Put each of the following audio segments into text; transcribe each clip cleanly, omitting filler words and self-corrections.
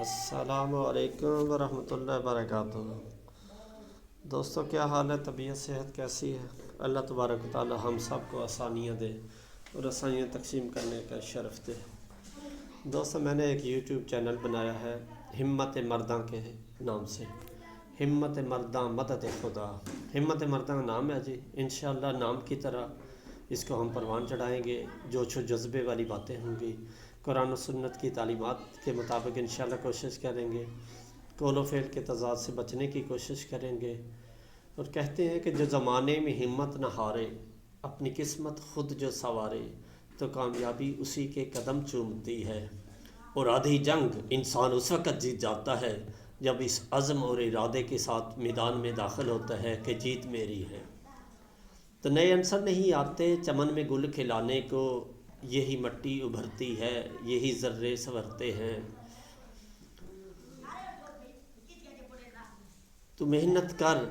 السلام علیکم ورحمۃ اللہ وبرکاتہ۔ دوستوں کیا حال ہے؟ طبیعت صحت کیسی ہے؟ اللہ تبارک و تعالی ہم سب کو آسانیاں دے اور آسانیاں تقسیم کرنے کا شرف دے۔ دوستوں میں نے ایک یوٹیوب چینل بنایا ہے ہمت مرداں کے نام سے، ہمت مرداں مدد خدا۔ ہمت مرداں کا نام ہے جی، انشاءاللہ نام کی طرح اس کو ہم پروان چڑھائیں گے۔ جوش و جذبے والی باتیں ہوں گی، قرآن و سنت کی تعلیمات کے مطابق انشاءاللہ کوشش کریں گے، قول و فعل کے تضاد سے بچنے کی کوشش کریں گے۔ اور کہتے ہیں کہ جو زمانے میں ہمت نہ ہارے، اپنی قسمت خود جو سنوارے، تو کامیابی اسی کے قدم چومتی ہے۔ اور آدھی جنگ انسان اس وقت جیت جاتا ہے جب اس عزم اور ارادے کے ساتھ میدان میں داخل ہوتا ہے کہ جیت میری ہے۔ تو نئے عنصر نہیں آتے چمن میں گل کھلانے کو، یہی مٹی ابھرتی ہے، یہی ذرے سنورتے ہیں۔ تو محنت کر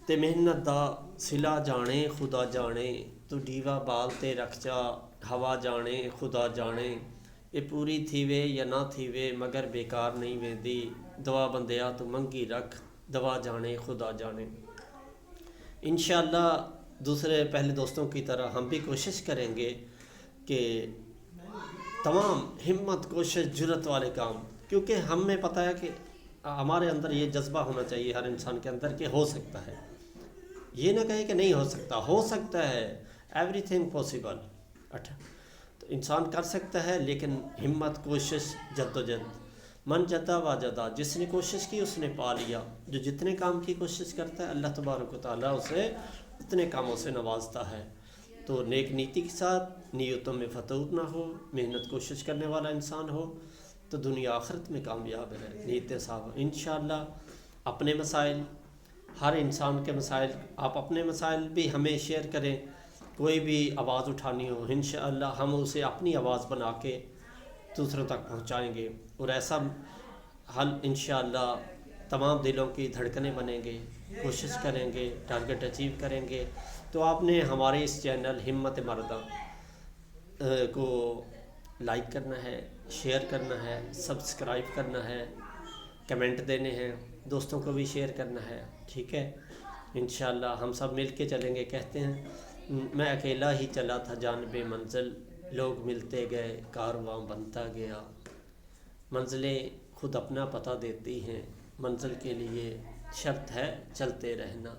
تے محنت دا صلہ جانے خدا جانے، تو ڈیوا بال تے رکھ جا ہوا جانے خدا جانے۔ یہ پوری تھیوے یا نہ تھیوے مگر بیکار نہیں ویندی، دعا بندیا تو منگی رکھ دعا جانے خدا جانے۔ انشاءاللہ دوسرے پہلے دوستوں کی طرح ہم بھی کوشش کریں گے کہ تمام ہمت کوشش جرت والے کام، کیونکہ ہمیں پتہ ہے کہ ہمارے اندر یہ جذبہ ہونا چاہیے ہر انسان کے اندر کہ ہو سکتا ہے۔ یہ نہ کہے کہ نہیں ہو سکتا ہے، ایوری تھنگ پاسبل۔ اچھا، تو انسان کر سکتا ہے، لیکن ہمت کوشش جد و جہد، من جدا واجدہ، جس نے کوشش کی اس نے پا لیا۔ جو جتنے کام کی کوشش کرتا ہے اللہ تبارک و تعالیٰ اسے اتنے کاموں سے نوازتا ہے۔ تو نیک نیتی کے ساتھ نیتوں میں فتور نہ ہو، محنت کوشش کرنے والا انسان ہو تو دنیا آخرت میں کامیاب ہے۔ نیتیں صاحب انشاءاللہ اپنے مسائل، ہر انسان کے مسائل، آپ اپنے مسائل بھی ہمیں شیئر کریں۔ کوئی بھی آواز اٹھانی ہو انشاءاللہ ہم اسے اپنی آواز بنا کے دوسروں تک پہنچائیں گے، اور ایسا حل انشاءاللہ تمام دلوں کی دھڑکنیں بنیں گے، کوشش کریں گے، ٹارگٹ اچیو کریں گے۔ تو آپ نے ہمارے اس چینل ہمت مرداں کو لائک کرنا ہے، شیئر کرنا ہے، سبسکرائب کرنا ہے، کمنٹ دینے ہیں، دوستوں کو بھی شیئر کرنا ہے، ٹھیک ہے؟ انشاءاللہ ہم سب مل کے چلیں گے۔ کہتے ہیں میں اکیلا ہی چلا تھا جانب منزل، لوگ ملتے گئے کارواں بنتا گیا۔ منزلیں خود اپنا پتہ دیتی ہیں، منزل کے لیے شرط ہے چلتے رہنا۔